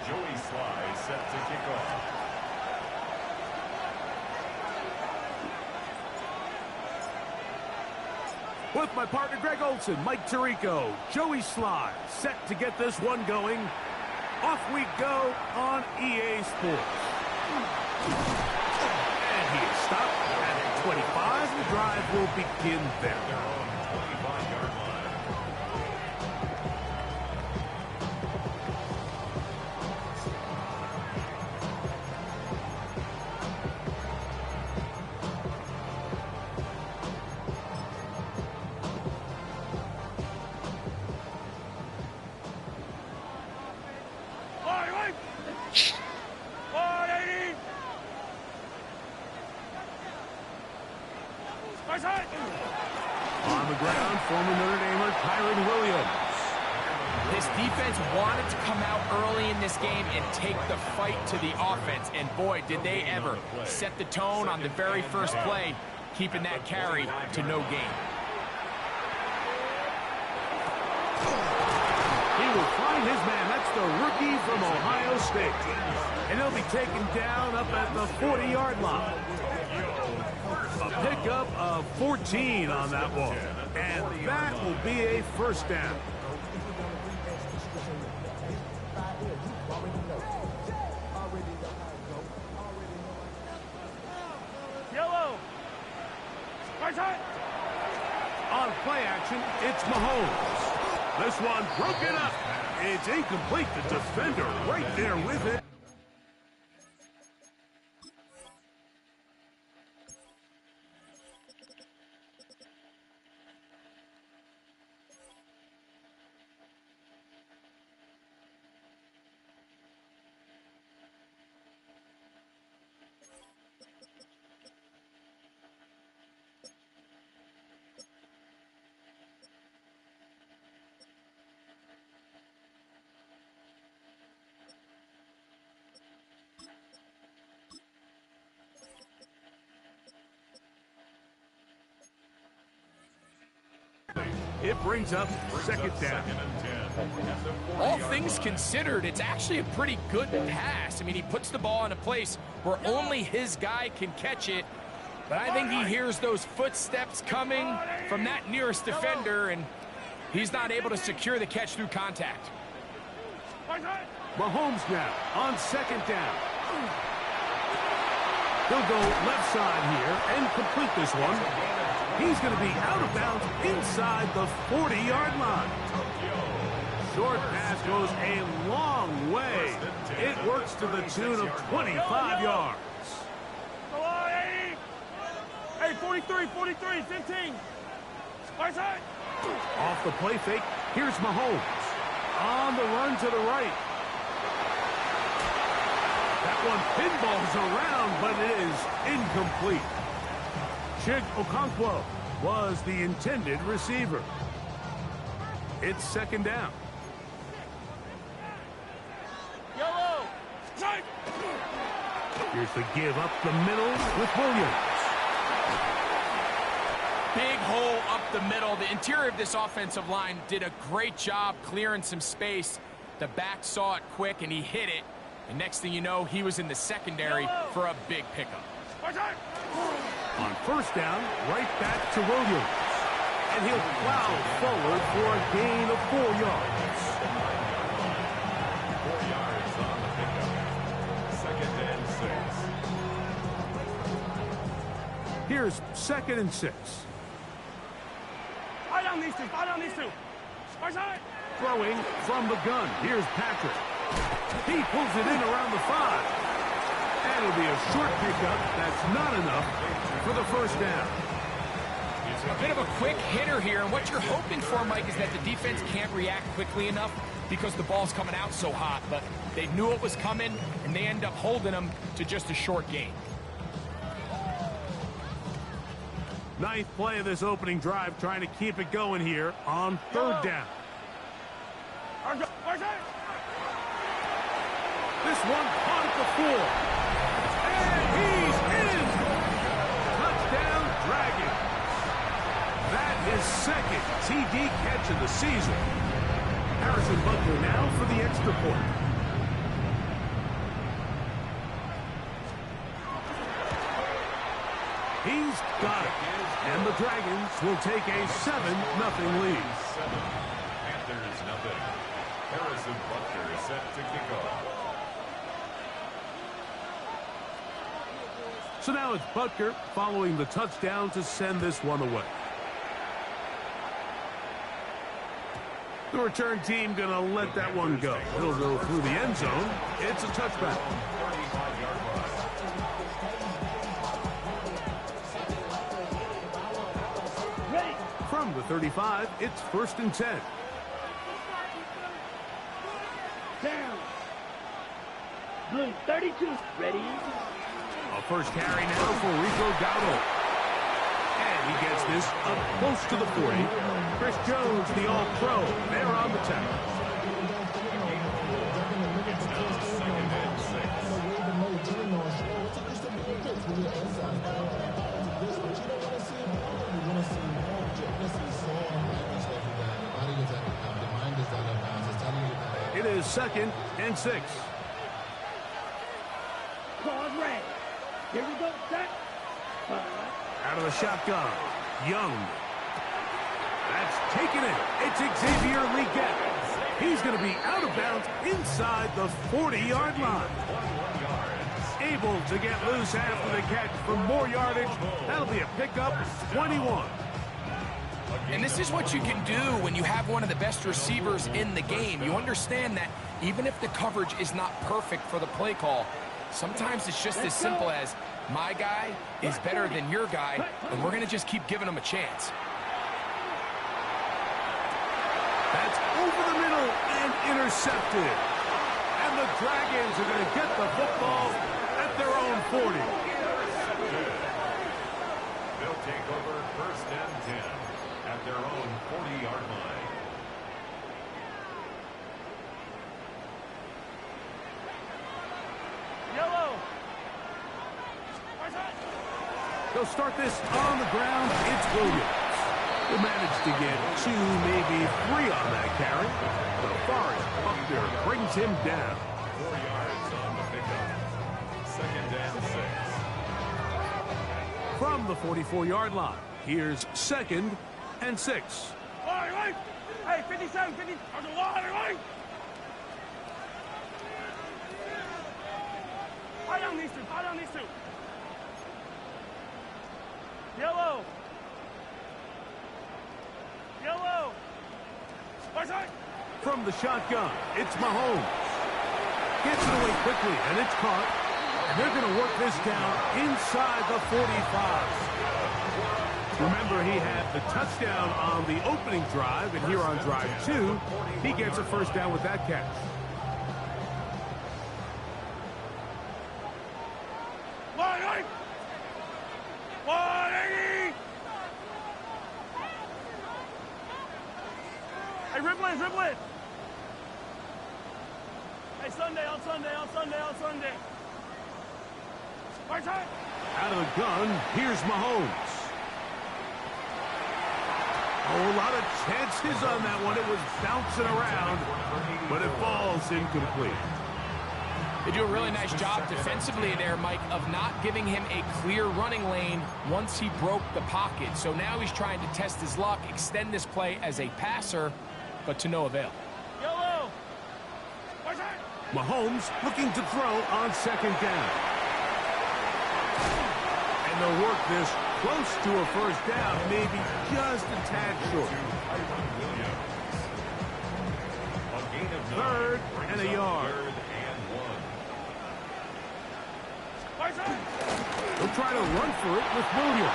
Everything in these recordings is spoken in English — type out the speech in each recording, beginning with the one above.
Joey Sly set to kick off. With my partner Greg Olson, Mike Tirico, Joey Sly set to get this one going. Off we go on EA Sports. And he is stopped at 25. The drive will begin there. They're on the 25-yard line. On the ground, former Notre Damer Kyren Williams. This defense wanted to come out early in this game and take the fight to the offense, and boy, did they ever set the tone on the very first play, keeping that carry to no gain. He will find his man. That's the rookie from Ohio State. And he'll be taken down up at the 40-yard line. A pickup of 14 on that one. And that will be a first down. Yellow. On play action, it's Mahomes. This one broken up. It's incomplete. The defender right there with it. It brings up second down. All things considered, it's actually a pretty good pass. I mean, he puts the ball in a place where only his guy can catch it. But I think he hears those footsteps coming from that nearest defender, and he's not able to secure the catch through contact. Mahomes now on second down. He'll go left side here and complete this one. He's going to be out of bounds inside the 40-yard line. Short pass goes a long way. It works to the tune of 25 yards. Go on, 80. Hey, 43, 43, 15. Right side. Off the play fake, here's Mahomes. On the run to the right. That one pinballs around, but it is incomplete. Chig Okonkwo was the intended receiver. It's second down. Yellow. Right. Here's the give up the middle with Williams. Big hole up the middle. The interior of this offensive line did a great job clearing some space. The back saw it quick, and he hit it. And next thing you know, he was in the secondary for a big pickup. On first down, right back to Williams. And he'll plow forward for a gain of 4 yards. 4 yards on the pickup. Second and 6. Here's second and 6. Fire down these two. Fire down these two. Right side. Throwing from the gun. Here's Patrick. He pulls it in around the 5. And it'll be a short pickup. That's not enough for the first down. A bit of a quick hitter here, and what you're hoping for, Mike, is that the defense can't react quickly enough because the ball's coming out so hot. But they knew it was coming, and they end up holding them to just a short gain. Ninth play of this opening drive, trying to keep it going here on third down. This one caught at the 4. And he's in. Touchdown, Dragons. That is second TD catch of the season. Harrison Butker now for the extra point. Got it. And the Dragons will take a 7-0 lead. 7. Panthers nothing. Harrison Butker is set to kick off. So now it's Butker following the touchdown to send this one away. The return team going to let that one go. It'll go through the end zone. It's a touchback. 35-yard line. From the 35, it's 1st and 10. Down. Blue 32. Ready? A first carry now for Rico Dowdle. And he gets this up close to the 40. Chris Jones, the All-Pro, there on the tackle. It's now 2nd and 6. It is 2nd and 6. Claws red. Here we go. Set. Out of the shotgun, Young. That's taken it. It's Xavier Legette. He's going to be out of bounds inside the 40-yard line. Able to get loose after the catch for more yardage. That'll be a pickup, 21. And this is what you can do when you have one of the best receivers in the game. You understand that even if the coverage is not perfect for the play call, sometimes it's just as simple as my guy is better than your guy, and we're going to just keep giving him a chance. That's over the middle and intercepted. And the Dragons are going to get the football at their own 40. They'll take over 1st and 10 at their own 40-yard line. Yellow. They'll start this on the ground. It's Williams. He'll manage to get 2, maybe 3 on that carry. But Forrest Buckner brings him down. 4 yards on the pickup. 2nd and 6. From the 44-yard line, here's 2nd and 6. Line. Hey, 57, 50. On the line. High down these two. Yellow. From the shotgun, it's Mahomes. Gets it away quickly, and it's caught. And they're going to work this down inside the 45. Remember, he had the touchdown on the opening drive, and here on drive 2, he gets a first down with that catch. Line. 180. Hey, ribble it. Hey, Sunday. Right side. Out of the gun, here's Mahomes. Oh, a lot of chances on that one. It was bouncing around, but it falls incomplete. They do a really nice job defensively there, Mike, of not giving him a clear running lane once he broke the pocket. So now he's trying to test his luck, extend this play as a passer, but to no avail. Yellow. Right side. Mahomes looking to throw on 2nd down. And they'll work this close to a first down, maybe just a tad short. A gain of 9. 3rd and a yard. 3rd and 1. Right side. He'll try to run for it with Williams.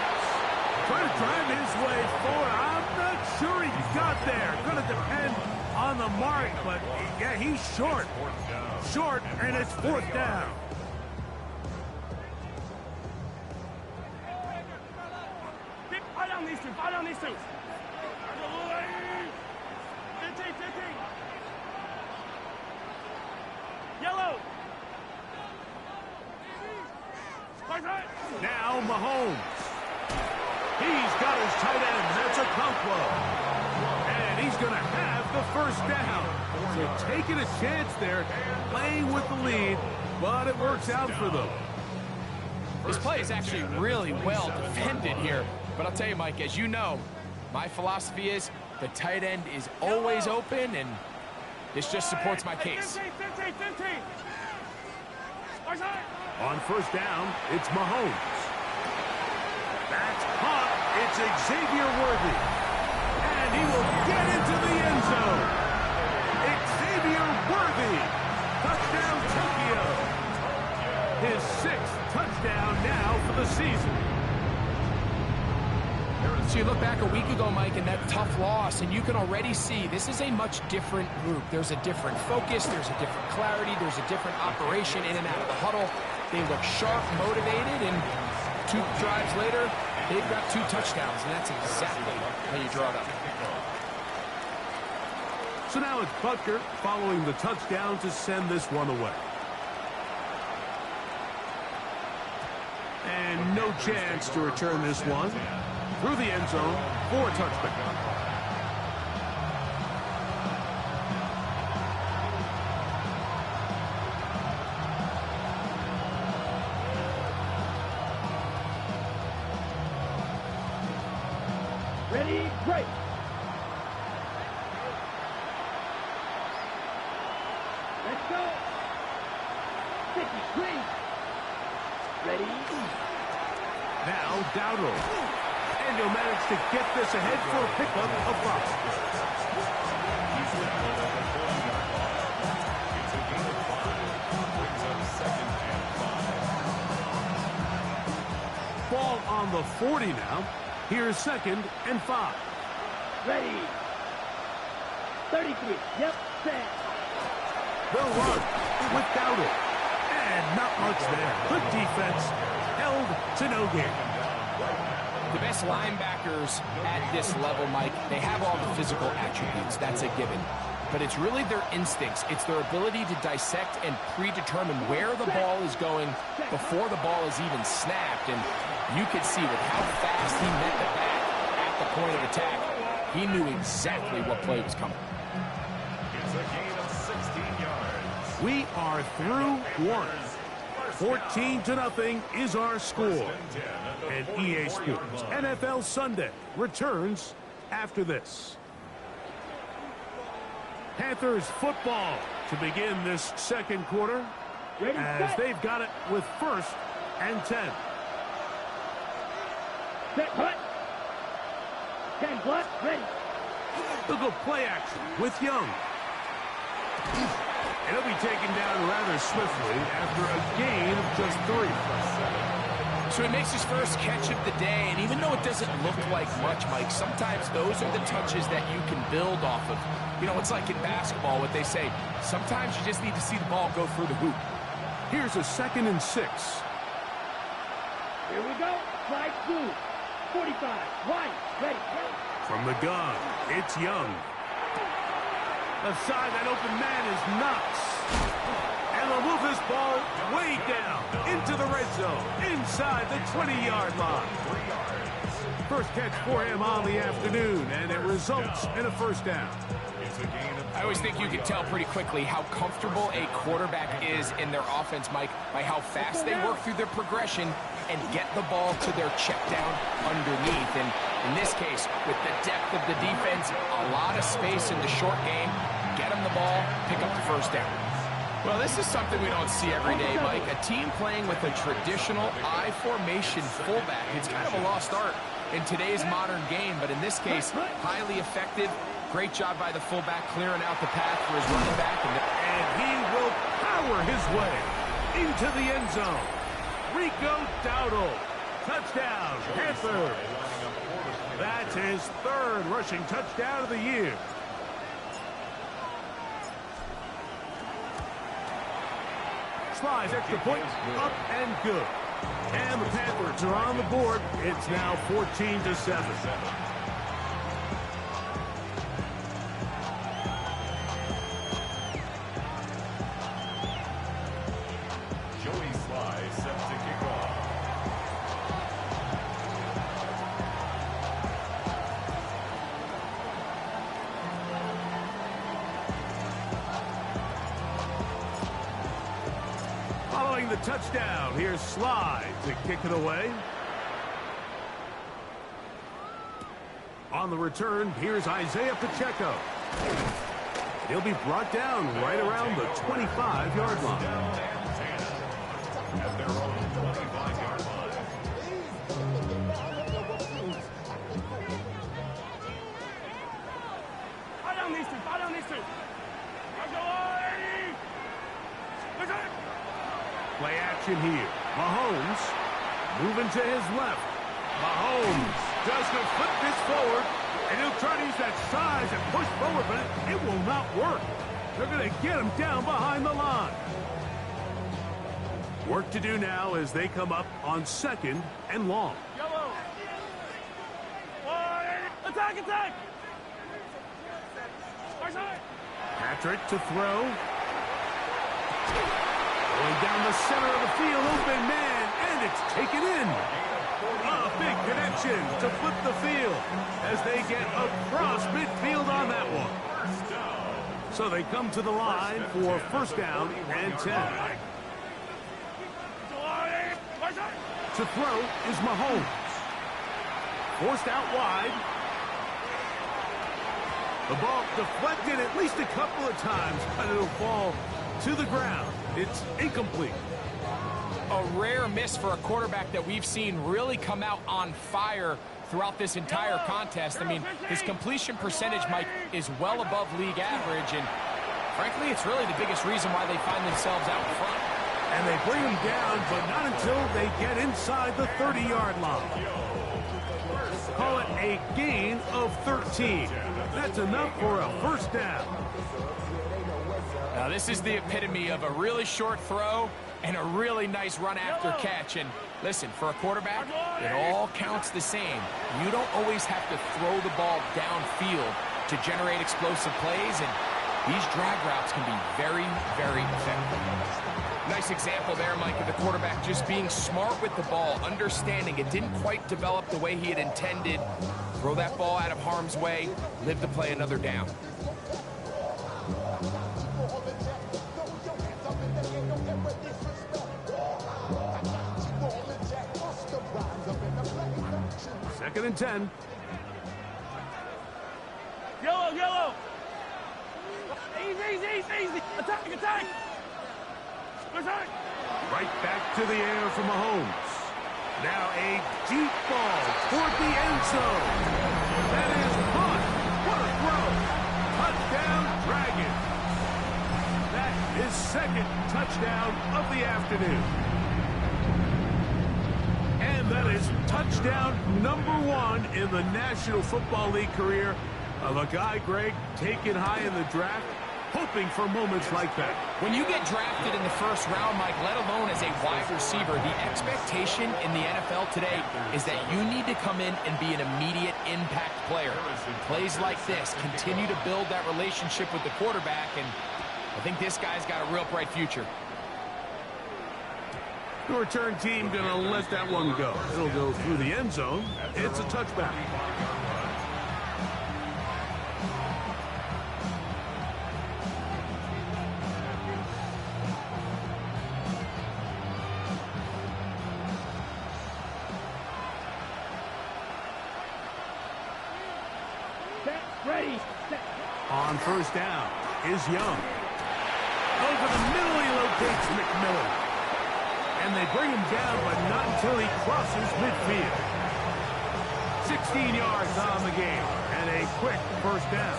Trying to drive his way forward. I'm not sure he got there. Going to depend on the mark, but yeah, he's short. 4th down. Short, and it's 4th down. High down these two. 15. Yellow. Now Mahomes. He's got his tight end. That's a Okonkwo. And he's going to have the first down. So taking a chance there, playing with the lead, but it works out for them. This play is actually really well defended here. But I'll tell you, Mike, as you know, my philosophy is the tight end is always open, and this just supports my case. 15. On first down, it's Mahomes. That's caught. It's Xavier Worthy. And he will get into the end zone. Xavier Worthy. Touchdown, Tokyo. His 6th touchdown now for the season. So you look back a week ago, Mike, and that tough loss, and you can already see this is a much different group. There's a different focus, there's a different clarity, there's a different operation in and out of the huddle. They look sharp, motivated, and 2 drives later, they've got 2 touchdowns, and that's exactly how you draw it up. So now it's Butker following the touchdown to send this one away. And no chance to return this one. Through the end zone for a touchdown. Ready, break. Let's go. 53. Ready. Now Dowdle. And he'll manage to get this ahead for a pickup of 5. Ball on the 40 now. Here's 2nd and 5. Ready. 33. Yep, set. They'll run with Dowdle. And not much there. Good defense. Held to no gain. The best linebackers at this level, Mike, they have all the physical attributes. That's a given. But it's really their instincts. It's their ability to dissect and predetermine where the ball is going before the ball is even snapped. And you could see with how fast he met the back at the point of attack, he knew exactly what play was coming. It's a gain of 16 yards. We are through 1. 14-0 is our score. And EA Sports NFL Sunday returns after this. Panthers football to begin this 2nd quarter as they've got it with 1st and 10. Set, hut. 10 block, ready. They'll go play action with Young. And he'll be taken down rather swiftly after a gain of just 3. So he makes his first catch of the day, and even though it doesn't look like much, Mike, sometimes those are the touches that you can build off of. You know, it's like in basketball, what they say, sometimes you just need to see the ball go through the hoop. Here's a 2nd and 6. Here we go. Slide through. 45. Right. Ready. From the gun, it's Young. Aside that open man is Knox. And they'll move this ball way down into the red zone, inside the 20-yard line. First catch for him on the afternoon, and it results in a 1st down. I always think you can tell pretty quickly how comfortable a quarterback is in their offense, Mike, by how fast they work through their progression and get the ball to their check down underneath. And in this case, with the depth of the defense, a lot of space in the short game, get them the ball, pick up the 1st down. Well, this is something we don't see every day, Mike. A team playing with a traditional I formation fullback. It's kind of a lost art in today's modern game, but in this case, highly effective. Great job by the fullback clearing out the path for his running back. And he will power his way into the end zone. Rico Dowdle. Touchdown, Panthers. That's his 3rd rushing touchdown of the year. Slides, extra point, up and good. And the Panthers are on the board. It's now 14-7. scoring the touchdown. Here's Slide to kick it away. On the return, here's Isaiah Pacheco. He'll be brought down right around the 25-yard line. At their own 25-yard line. Fire down these two. Fire down these two. Play action here. Mahomes moving to his left. Mahomes just going to flip this forward, and he'll try to use that size and push forward, but it will not work. They're going to get him down behind the line. Work to do now as they come up on 2nd and long. Yellow. Attack, attack. Patrick to throw. Going down the center of the field, open man, and it's taken in. A big connection to flip the field as they get across midfield on that one. So they come to the line for 1st down and 10. To throw is Mahomes. Forced out wide. The ball deflected at least a couple of times, but it'll fall to the ground. It's incomplete. A rare miss for a quarterback that we've seen really come out on fire throughout this entire contest. I mean, his completion percentage, Mike, is well above league average, and frankly, it's really the biggest reason why they find themselves out front. And they bring him down, but not until they get inside the 30-yard line. Call it a gain of 13. That's enough for a 1st down. Now, this is the epitome of a really short throw and a really nice run after catch. And listen, for a quarterback, it all counts the same. You don't always have to throw the ball downfield to generate explosive plays, and these drag routes can be very, very effective. Nice example there, Mike, of the quarterback just being smart with the ball, understanding it didn't quite develop the way he had intended. Throw that ball out of harm's way, live to play another down. Second and 10. Yellow, yellow. Easy. Attack, attack. Attack. Right back to the air for Mahomes. Now a deep ball toward the end zone. That is caught. What a throw. Touchdown, Dragons. That is 2nd touchdown of the afternoon. And that is touchdown number 1 in the National Football League career of a guy, Greg, taken high in the draft, hoping for moments like that. When you get drafted in the 1st round, Mike, let alone as a wide receiver, the expectation in the NFL today is that you need to come in and be an immediate impact player. Plays like this continue to build that relationship with the quarterback, and I think this guy's got a real bright future. The return team going to let that one go. It'll go through the end zone. It's a touchback. Ready. On 1st down is Young. Over the middle, he locates McMillan. And they bring him down, but not until he crosses midfield. 16 yards on the game, and a quick 1st down.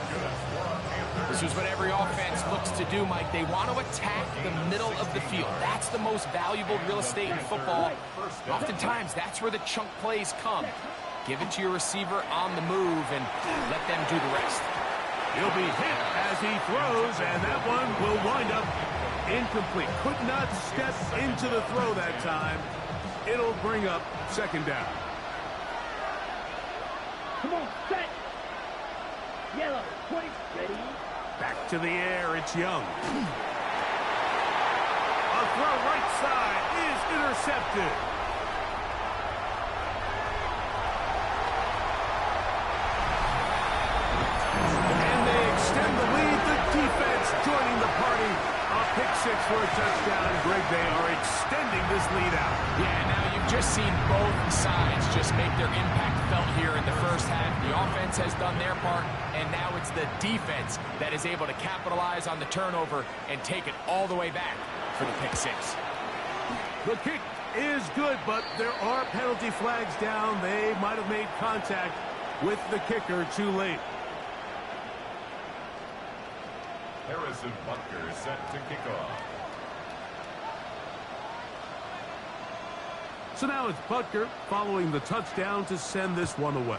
This is what every offense looks to do, Mike. They want to attack the middle of the field. That's the most valuable real estate in football. Oftentimes, that's where the chunk plays come. Give it to your receiver on the move and let them do the rest. He'll be hit as he throws, and that one will wind up incomplete. Could not step into the throw that time. It'll bring up 2nd down. Come on, set. Yellow, 20, ready. Back to the air, it's Young. A throw right side is intercepted. And they extend the lead. The defense joining the party. A pick 6 looks for a touchdown. Greg, they are extending this lead out. Yeah, now you've just seen both sides just make their impact felt here in the first half. The offense has done their part, and now it's the defense that is able to capitalize on the turnover and take it all the way back for the pick six. The kick is good, but there are penalty flags down. They might have made contact with the kicker too late. Harrison Butker is set to kick off. So now it's Butker following the touchdown to send this one away.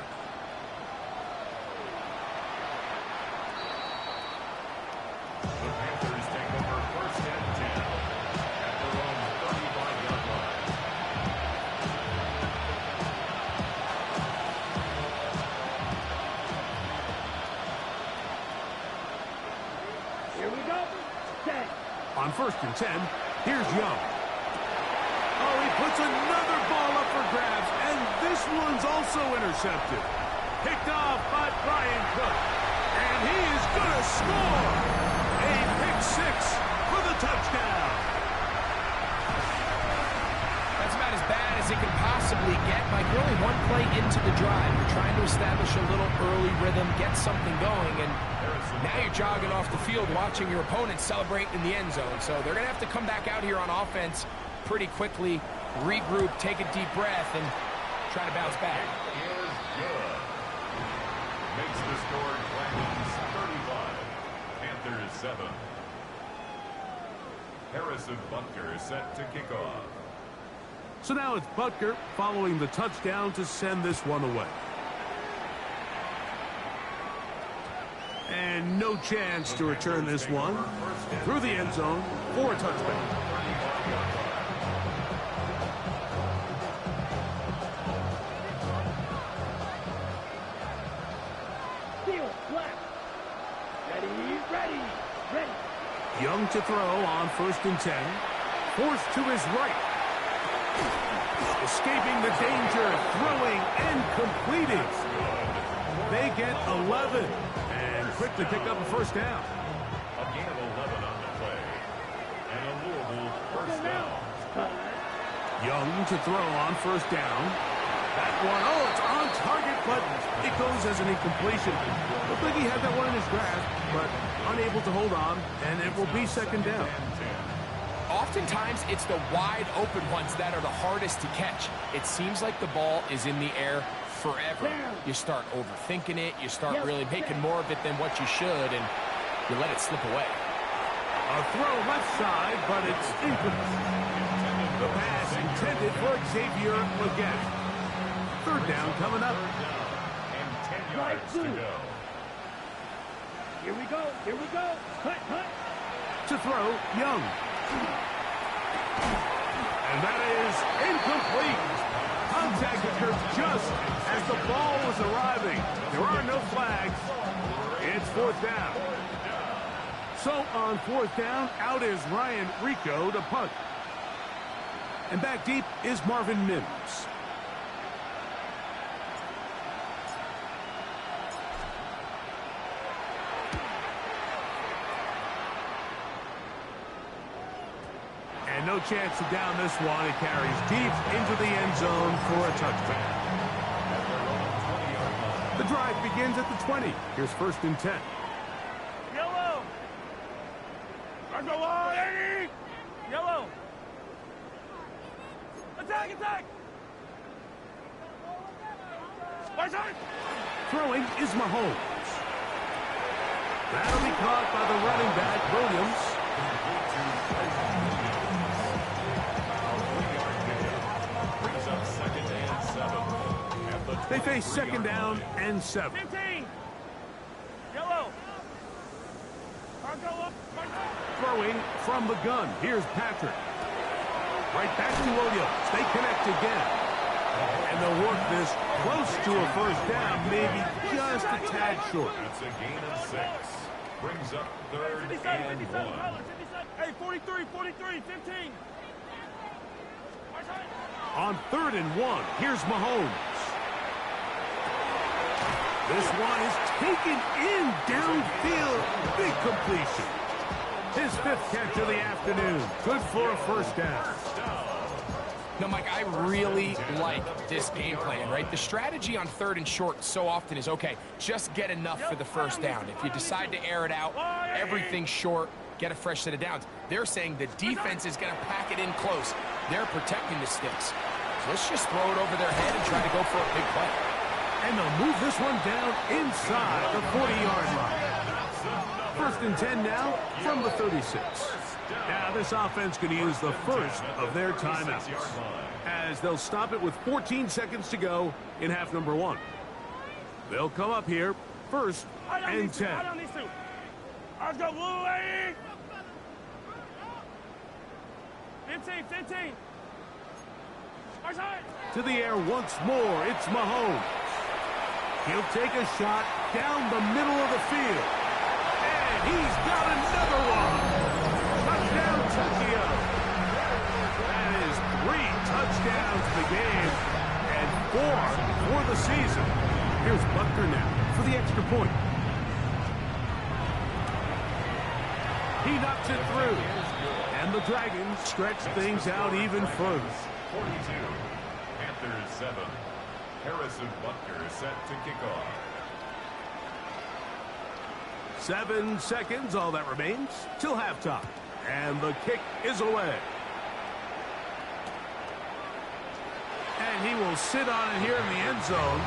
The Panthers take over first and 10 at their own 35-yard line. Here we go. 10. On first and 10, here's Young. Oh, he puts another ball up for grabs, and this one's also intercepted. Picked off by Brian Cook, and he is going to score. A pick six for the touchdown. That's about as bad as it can possibly get. Like, you're only one play into the drive. You're trying to establish a little early rhythm, get something going, and now you're jogging off the field watching your opponent celebrate in the end zone. So they're going to have to come back out here on offense pretty quickly, regroup, take a deep breath, and try to bounce back. Is good. Makes the score Dragons 35. Panthers 7. Harrison Butker is set to kick off. So now it's Butker following the touchdown to send this one away. And no chance to return this one through the end zone for a touchdown. Young to throw on first and 10. Forced to his right. Escaping the danger, throwing and completing. They get 11 and quickly pick up a first down. A gain of 11 on the play. And a Louisville first down. Young to throw on first down. That one, oh, it's on target, but it goes as an incompletion. Looked like he had that one in his grasp, but unable to hold on, and it will be second down. Oftentimes, it's the wide open ones that are the hardest to catch. It seems like the ball is in the air forever. You start overthinking it, you start really making more of it than what you should, and you let it slip away. A throw left side, but it's incomplete. The pass intended for Xavier Legette. Third down coming up. And 10 yards to go. Here we go. Here we go. Hut, hut. To throw, Young. And that is incomplete. Contact occurs just as the ball was arriving. There are no flags. It's fourth down. So on fourth down, out is Ryan Rico to punt. And back deep is Marvin Mims. And no chance to down this one. It carries deep into the end zone for a touchdown. The drive begins at the 20. Here's first and 10. Yellow. Go on, Eddie. Yellow. Attack, attack. My side. Throwing is Mahomes. That'll be caught by the running back, Williams. They face second down and 7. 15. Yellow. Go up. Throwing from the gun. Here's Patrick. Right back to Williams. They connect again. And they'll work this close to a first down, maybe just a tad short. It's a gain of 6. Brings up third and 1. Hey, 43, 43, 15. On third and 1, here's Mahomes. This one is taken in downfield. Big completion. His 5th catch of the afternoon. Good for a first down. No, Mike, I really like this game plan, right? The strategy on 3rd and short so often is, okay, just get enough for the first down. If you decide to air it out, everything short, get a fresh set of downs. They're saying the defense is going to pack it in close. They're protecting the sticks. So let's just throw it over their head and try to go for a big play. And they'll move this one down inside the 40-yard line. 1st and 10 now from the 36. Now this offense going to use the first of their timeouts, as they'll stop it with 14 seconds to go in half number 1. They'll come up here 1st and 10. Let's go, Blue Lady! 15. To the air once more, it's Mahomes. He'll take a shot down the middle of the field. And he's got another one. Touchdown, Tokyo. That is 3 touchdowns in the game and 4 for the season. Here's Butker now for the extra point. He knocks it through. And the Dragons stretch things out even further. 42. Panthers 7. Harrison Butker set to kick off. 7 seconds, all that remains, till halftime. And the kick is away. And he will sit on it here in the end zone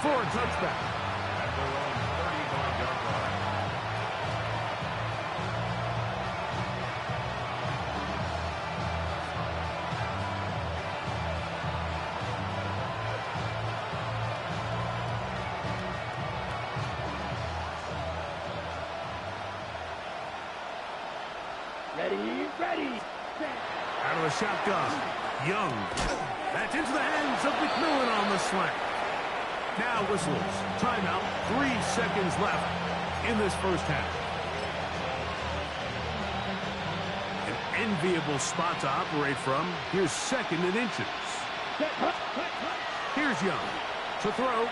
for a touchback. At their own 35-yard line. Ready. Out of the shotgun. Young. That's into the hands of McMillan on the slant. Now whistles. Timeout. 3 seconds left in this first half. An enviable spot to operate from. Here's 2nd and inches. Here's Young to throw.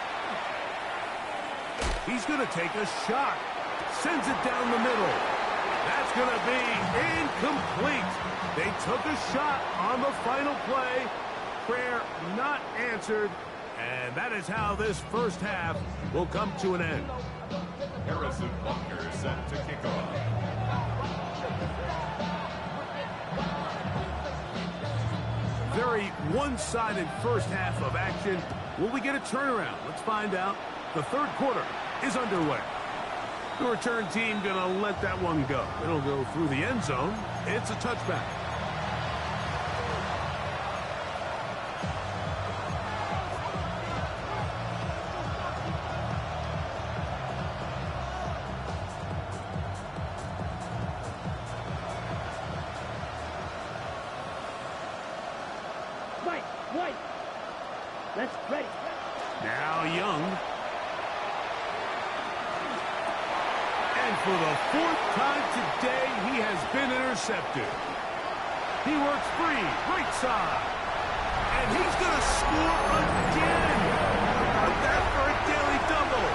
He's going to take a shot. Sends it down the middle. That's going to be incomplete. They took a shot on the final play. Prayer not answered. And that is how this first half will come to an end. Harrison Butker set to kick off. Very one-sided first half of action. Will we get a turnaround? Let's find out. The 3rd quarter is underway. The return team going to let that one go. It'll go through the end zone. It's a touchback. White. Let's ready. Now Young. And for the 4th time today, he has been intercepted. He works free, right side. And he's going to score again. Put that for a daily double.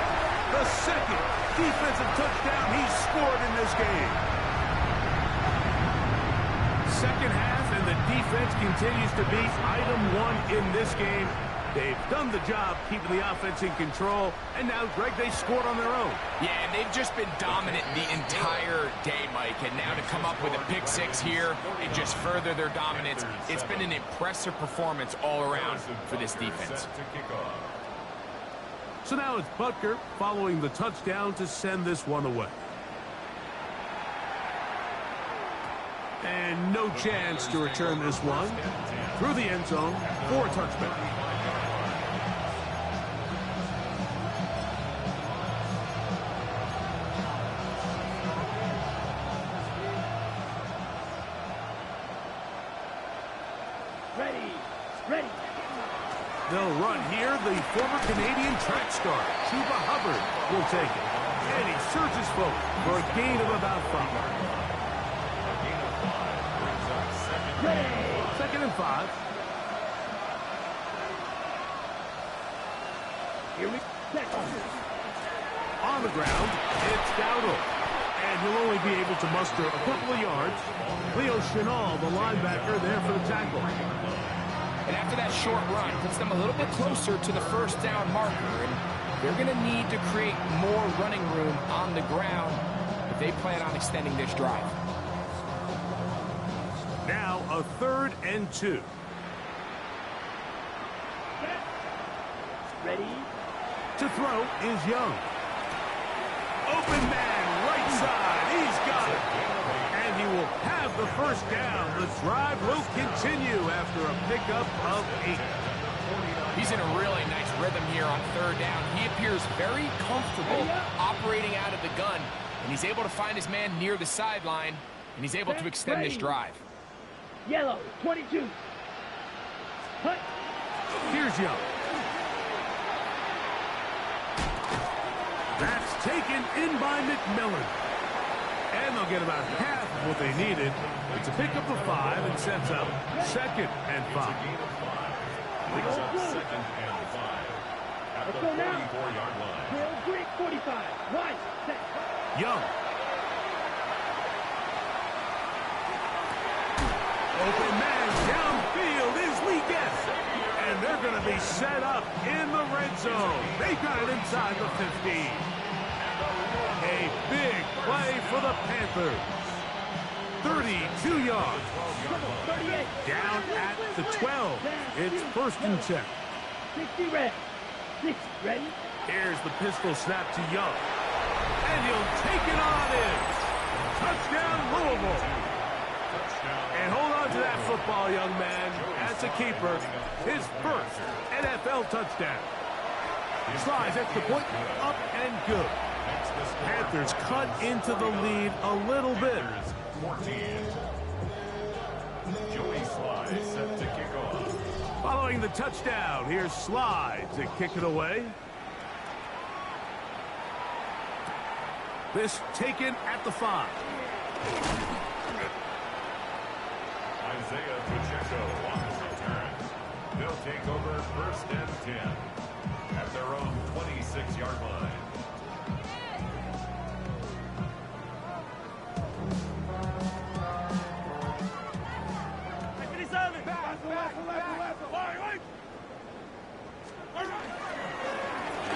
The 2nd defensive touchdown he's scored in this game. Second half, and the defense continues to be item 1 in this game. They've done the job keeping the offense in control, and now, Greg, they scored on their own. Yeah, and they've just been dominant the entire day, Mike. And now to come up with a pick 6 here and just further their dominance, it's been an impressive performance all around for this defense. So now it's Butker following the touchdown to send this one away. And no chance to return this one through the end zone for a touchback. Ready. They'll run here. The former Canadian track star, Chuba Hubbard, will take it. And he surges forward for a gain of about 5. 2nd and 5. Here we go. On the ground, it's Dowdle. And And he'll only be able to muster a couple of yards. Leo Chenal, the linebacker, there for the tackle. And after that short run, puts them a little bit closer to the first down marker. And they're going to need to create more running room on the ground if they plan on extending this drive. Now a 3rd and 2. Ready? To throw is Young. Open man, right side. He's got it. And he will have the first down. The drive will continue after a pickup of 8. He's in a really nice rhythm here on 3rd down. He appears very comfortable operating out of the gun. And he's able to find his man near the sideline. And he's able to extend this drive. Yellow, 22. Hut. Here's Young. That's taken in by McMillan. And they'll get about half of what they needed. It's a pickup of 5 and sets up 2nd and 5. Brings up 2nd and 5 at the 44-yard line. Bill Green, 45. Right, set. Young. Open man downfield is Lee Guess. And they're going to be set up in the red zone. They got it inside the 15. A big play for the Panthers. 32 yards. 38. Down at the 12. It's 1st and 10. 60 red. 6 ready. Here's the pistol snap to Young. And he'll take it on in. Touchdown, Louisville. And hold on to that football, young man. That's a keeper. His first NFL touchdown. Slides at the point, up and good. Panthers cut into the lead a little bit. 14. Joey Slides set to kick off. Following the touchdown, here's Slides to kick it away. This taken at the 5. Isaiah Pacheco on the return. They'll take over 1st and 10 at their own 26-yard line.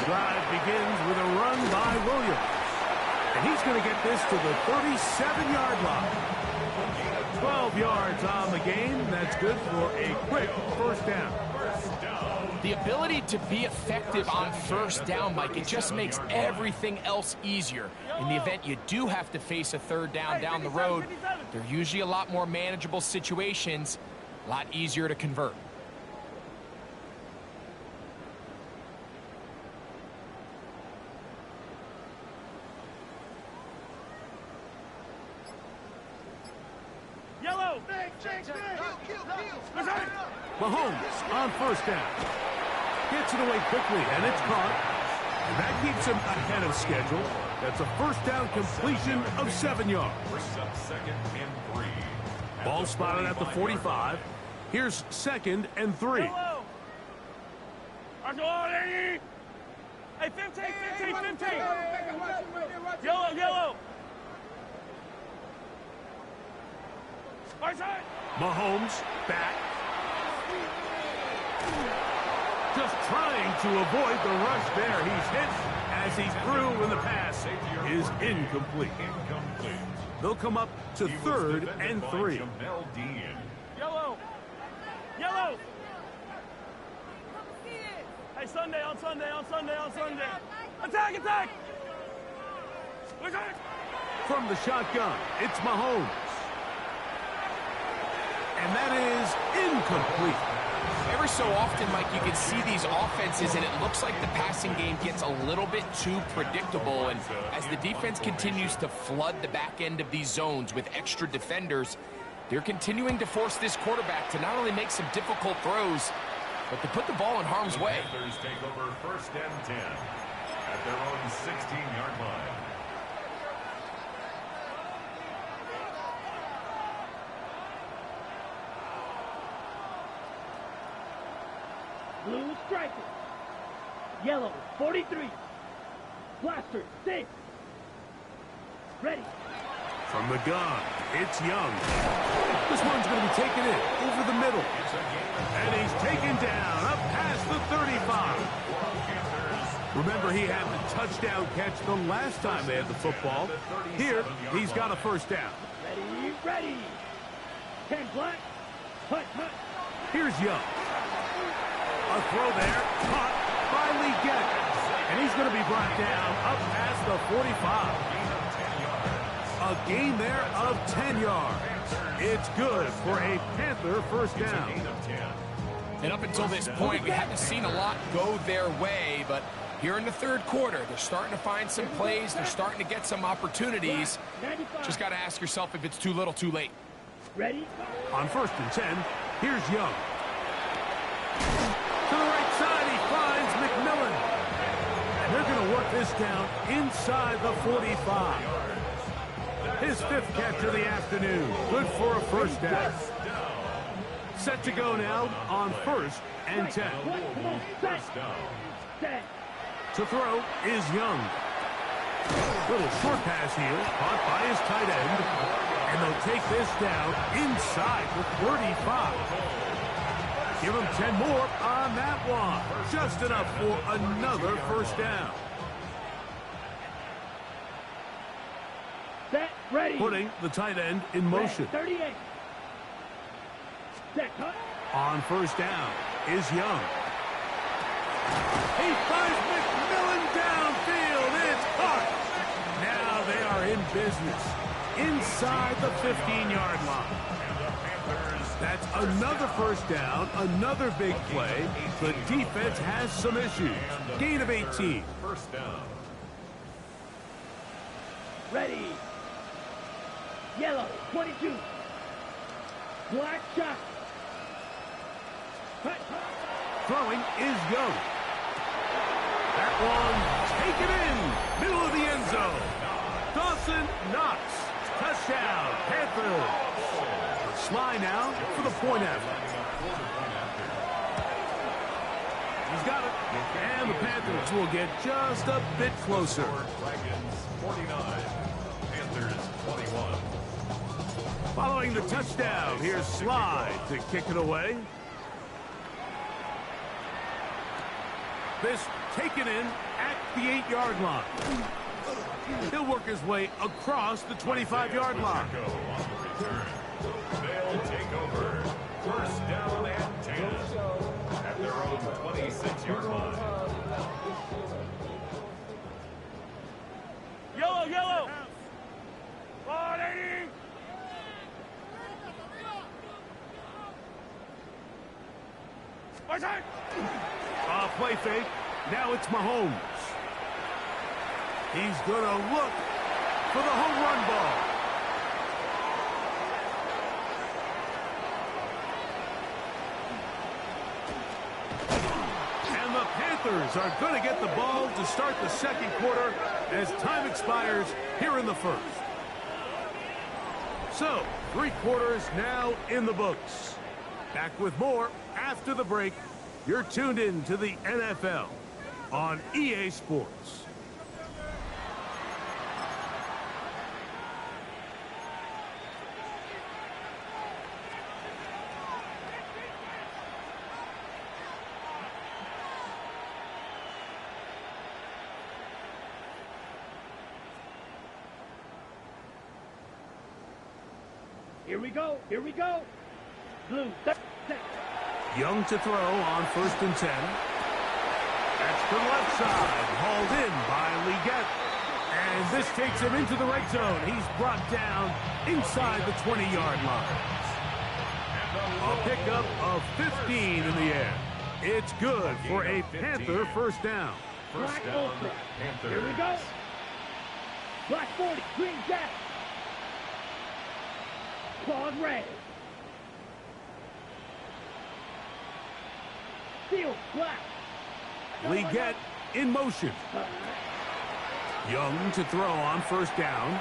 Drive begins with a run by Williams. And he's going to get this to the 37-yard line. 12 yards on the game. That's good for a quick first down. The ability to be effective on 1st down, Mike, it just makes everything else easier. In the event you do have to face a 3rd down the road, they're usually a lot more manageable situations, a lot easier to convert. Yellow. Mahomes on 1st down. Gets it away quickly, and it's caught. And that keeps him ahead of schedule. That's a 1st down completion of 7 yards. Brings up 2nd and 3. Ball spotted at the 45. Here's 2nd and 3. Yellow. Hey, 15. Yellow. Right side. Mahomes back. Just trying to avoid the rush there. He's hit as he threw when the pass is incomplete. They'll come up to 3rd and 3. Yellow. Hey, Sunday. Attack. From the shotgun, it's Mahomes. And that is incomplete. Every so often, Mike, you can see these offenses, and it looks like the passing game gets a little bit too predictable. And as the defense continues to flood the back end of these zones with extra defenders, they're continuing to force this quarterback to not only make some difficult throws, but to put the ball in harm's way. Panthers take over 1st and 10 at their own 16-yard line. Blue striker. Yellow, 43. Blaster, 6. Ready. From the gun, it's Young. This one's going to be taken in over the middle. And he's taken down up past the 35. Remember, he had the touchdown catch the last time they had the football. Here, he's got a first down. Ready, ready. 10 black. Hut, hut. Here's Young. A throw there, caught by Legette. And he's going to be brought down up past the 45. A gain there of 10 yards. It's good for a Panther first down. And up until this point, we haven't seen a lot go their way, but here in the third quarter, they're starting to find some plays. They're starting to get some opportunities. Just got to ask yourself if it's too little, too late. Ready. On 1st and 10, here's Young. To the right side, he finds McMillan. And they're going to work this down inside the 45. His 5th catch of the afternoon. Good for a first down. Set to go now on 1st and 10. To throw is Young. Little short pass here, caught by his tight end. And they'll take this down inside the 35. Give him 10 more on that one. Just enough for another first down. Set, ready. Putting the tight end in motion. 38. Set, cut. On first down is Young. He finds McMillan downfield. It's caught. Now they are in business inside the 15-yard line. That's another first down, another big play. The defense has some issues. Gain of 18. First down. Ready. Yellow, 22. Black shot. Hut, hut. Throwing is Young. That one taken in. Middle of the end zone. Dawson Knox. Touchdown, Panthers. Sly now for the point after. He's got it. And the Panthers will get just a bit closer. Dragons 49. Panthers 21. Following the touchdown, here's Sly to kick it away. This taken in at the 8-yard line. He'll work his way across the 25-yard line. They'll take over. First down and 10 at their own 26-yard line. Yellow, yellow. 180. Play fake. Now it's Mahomes. He's going to look for the home run ball. And the Panthers are going to get the ball to start the second quarter as time expires here in the first. So, 3 quarters now in the books. Back with more after the break. You're tuned in to the NFL on EA Sports. Here we go. Here we go. Blue. Set. Young to throw on 1st and 10. That's to the left side. Hauled in by Legette. And this takes him into the red zone. He's brought down inside the 20-yard line. A pickup of 15 in the air. It's good for a Panther first down. First down, Panthers. Here we go. Black 40. Green jack. Claws red. Steel black. Legette in motion. Young to throw on 1st down.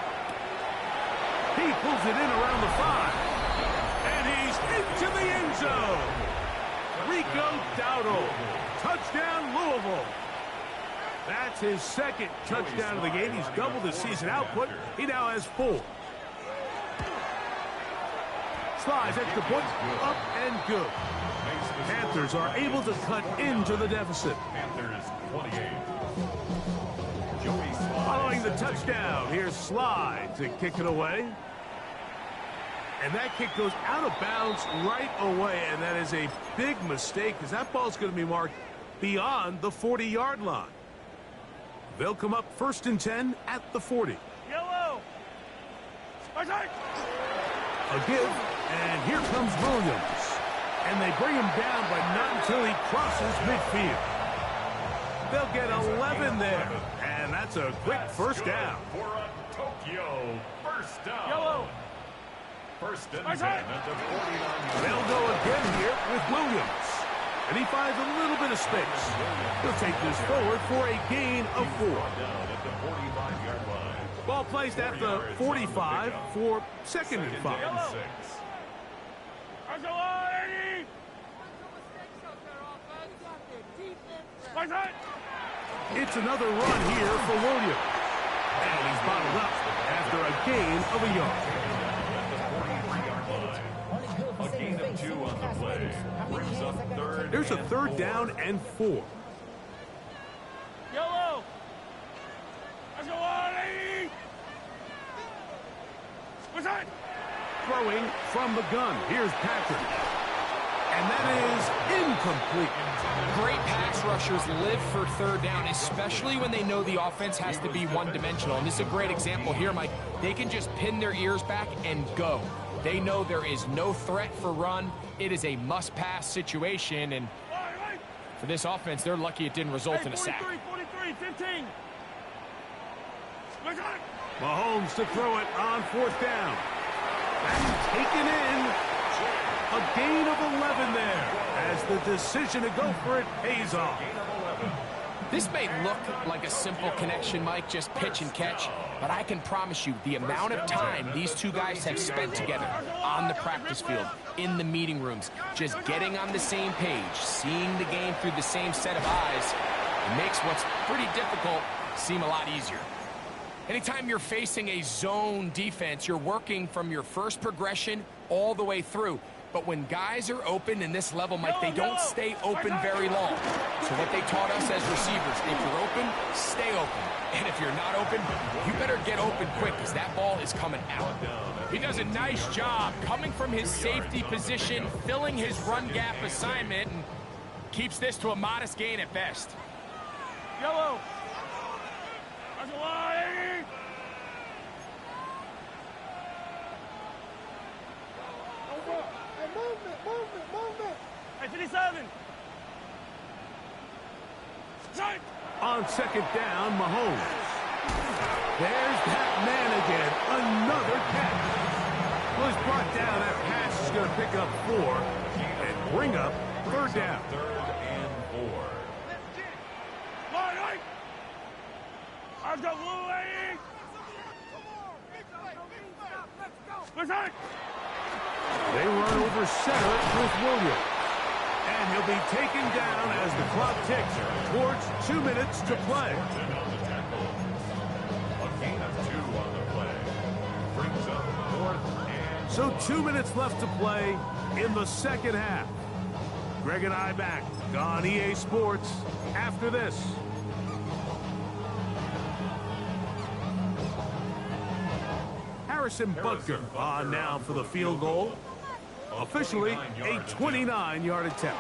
He pulls it in around the 5. And he's into the end zone. Rico Dowdle. Touchdown, Louisville. That's his second touchdown of the game. He's doubled his season output. He now has 4. Slides extra point, up and good. Panthers are able to cut into the deficit. Panthers 28. Following the touchdown, here's Slide to kick it away. And that kick goes out of bounds right away, and that is a big mistake because that ball's going to be marked beyond the 40-yard line. They'll come up 1st and 10 at the 40. Yellow. A give, and here comes Williams. And they bring him down, but not until he crosses midfield. They'll get 11 there, and that's a quick first down. For a Tokyo first down. Yellow. 1st and 10 at the 49. They'll go again here with Williams. And he finds a little bit of space. He'll take this forward for a gain of 4. Down at the 45-yard line. Ball placed at the 45 for 2nd and 5. And 6. It's another run here for Williams. And he's bottled up after a gain of a yard. A gain of 2 on the play. Brings up 3rd. There's a 3rd down and 4. Yellow. Throwing from the gun. Here's Patrick. And that is incomplete. Great pass rushers live for 3rd down, especially when they know the offense has to be one-dimensional. And this is a great example here, Mike. They can just pin their ears back and go. They know there is no threat for run. It is a must-pass situation, and for this offense, they're lucky it didn't result in a sack. 43, 15. Mahomes to throw it on 4th down. That's taken in. A gain of 11 there as the decision to go for it pays off. This may look like a simple connection, Mike, just pitch and catch, but I can promise you the amount of time these two guys have spent together on the practice field, in the meeting rooms, just getting on the same page, seeing the game through the same set of eyes, it makes what's pretty difficult seem a lot easier. Anytime you're facing a zone defense, you're working from your first progression all the way through. But when guys are open in this level, Mike, they don't stay open very long. So what they taught us as receivers, if you're open, stay open. And if you're not open, you better get open quick because that ball is coming out. He does a nice job coming from his safety position, filling his run gap assignment, and keeps this to a modest gain at best. Yellow. Movement. Hey, 57. On 2nd down, Mahomes. There's that man again. Another catch. Was brought down. That pass is going to pick up 4 and bring up 3rd down. 3rd and 4. I've got Louie. They run over center with Williams. And he'll be taken down as the clock ticks towards 2 minutes to play. A gain of 2 on the play. Brings up 4th and... So 2 minutes left to play in the 2nd half. Greg and I back on EA Sports after this. Harrison Butker on now for the field goal. Officially a 29-yard attempt.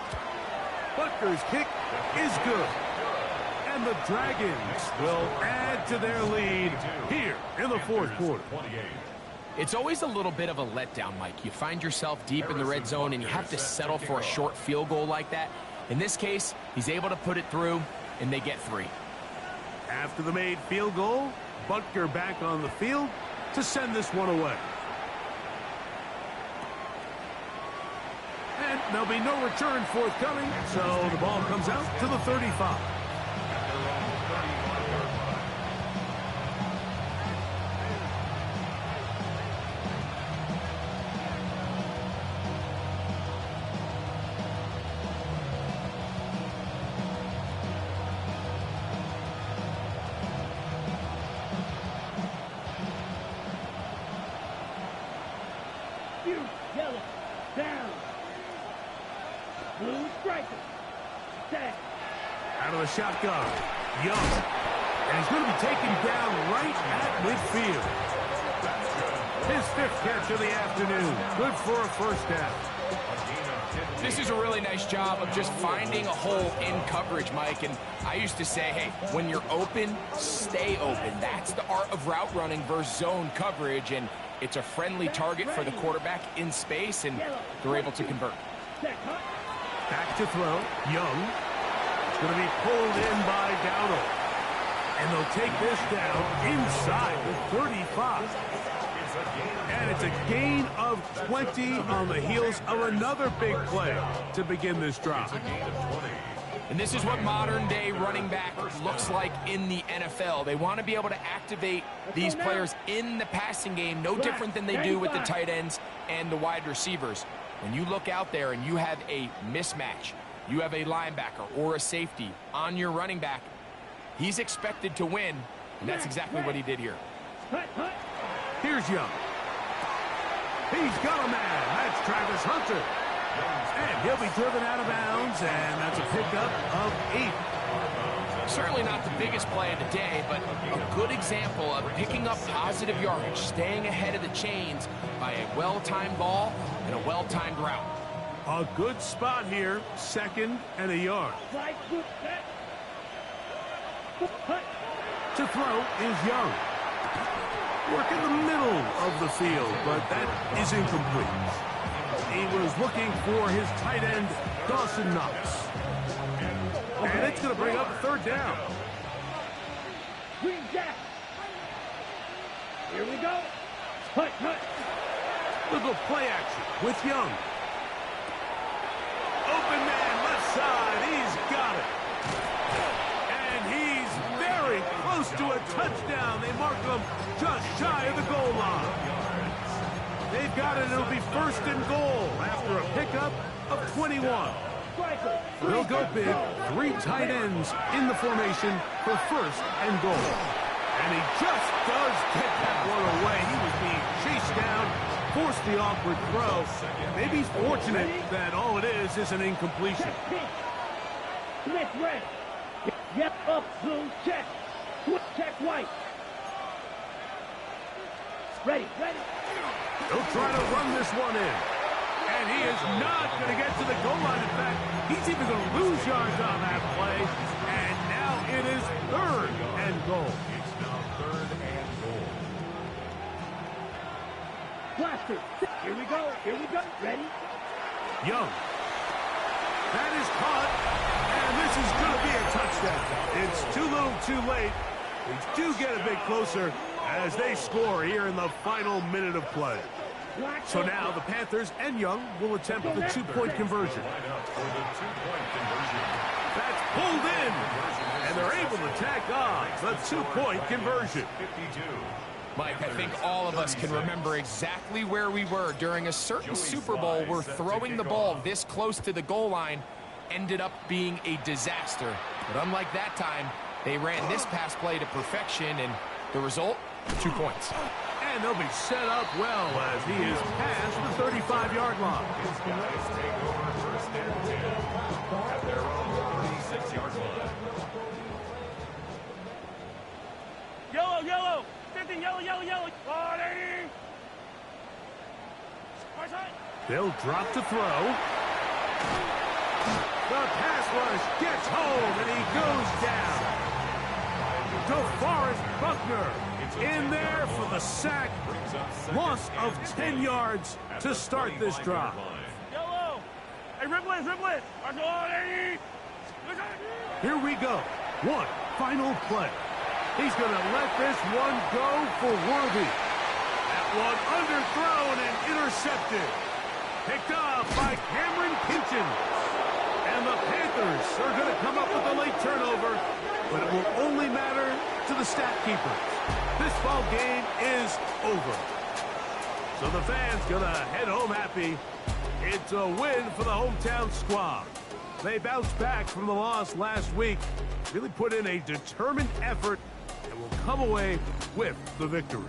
Butker's kick is good. And the Dragons will add to their lead here in the 4th quarter. It's always a little bit of a letdown, Mike. You find yourself deep in the red zone and you have to settle for a short field goal like that. In this case, he's able to put it through and they get 3. After the made field goal, Butker back on the field to send this one away. And there'll be no return forthcoming, so the ball comes out to the 35. You, yellow, down. Blue striker, set. Out of the shotgun, Young. And he's going to be taken down right at midfield. His 5th catch of the afternoon. Good for a first down. This is a really nice job of just finding a hole in coverage, Mike. And I used to say, hey, when you're open, stay open. That's the art of route running versus zone coverage. And it's a friendly target for the quarterback in space, and they're able to convert. Back to throw. Young. It's going to be pulled in by Dowdle. And they'll take this down inside the 35. And it's a gain of 20 on the heels of another big play to begin this drive. And this is what modern-day running back looks like in the NFL. They want to be able to activate these players in the passing game, no different than they do with the tight ends and the wide receivers. When you look out there and you have a mismatch, you have a linebacker or a safety on your running back, he's expected to win, and that's exactly what he did here. Here's Young. He's got a man. That's Travis Hunter. And he'll be driven out of bounds, and that's a pickup of 8. Certainly not the biggest play of the day, but a good example of picking up positive yardage, staying ahead of the chains by a well-timed ball and a well-timed route. A good spot here, 2nd and a yard. To throw is Young. Work in the middle of the field, but that is incomplete. He was looking for his tight end, Dawson Knox. And it's going to bring up a 3rd down. Green Jack. Here we go. Hut. Little play action with Young. Open man, left side. He's got it. And he's very close to a touchdown. They mark him just shy of the goal line. They've got it. It'll be 1st and goal after a pickup of 21. They'll go big. 3 tight ends in the formation for 1st and goal. And he just does get that one away. He was being chased down, forced the awkward throw. Maybe he's fortunate that all it is an incompletion. Smith red. Yep, up, blue, check. Check white. Ready. He'll try to run this one in. And he is not going to get to the goal line. In fact, he's even going to lose yards on that play. And now it is 3rd and goal. It's now 3rd and goal. Blaster. Here we go. Ready? Young. That is caught. And this is going to be a touchdown. It's too little too late. They do get a bit closer as they score here in the final minute of play. So now the Panthers and Young will attempt the 2-point conversion. That's pulled in, and they're able to tack on the 2-point conversion. Mike, I think all of us can remember exactly where we were during a certain Super Bowl where throwing the ball this close to the goal line ended up being a disaster. But unlike that time, they ran this pass play to perfection, and the result, 2 points. And they'll be set up well as he is past the 35-yard line. His guys take over 1st and 10 at their own 36-yard line. Yellow. 15, yellow. 40. They'll drop to throw. The pass rush gets home, and he goes down. DeForest Buckner in there for the sack. Loss of 10 yards to start this drive. Yellow. Hey, Ripley. Here we go. One final play. He's going to let this one go for Worthy. That one underthrown and intercepted. Picked up by Cameron Kinchen. And the Panthers are going to come up with a late turnover, but it will only matter to the stat keepers. This ball game is over. So the fans going to head home happy. It's a win for the hometown squad. They bounced back from the loss last week, really put in a determined effort, and will come away with the victory.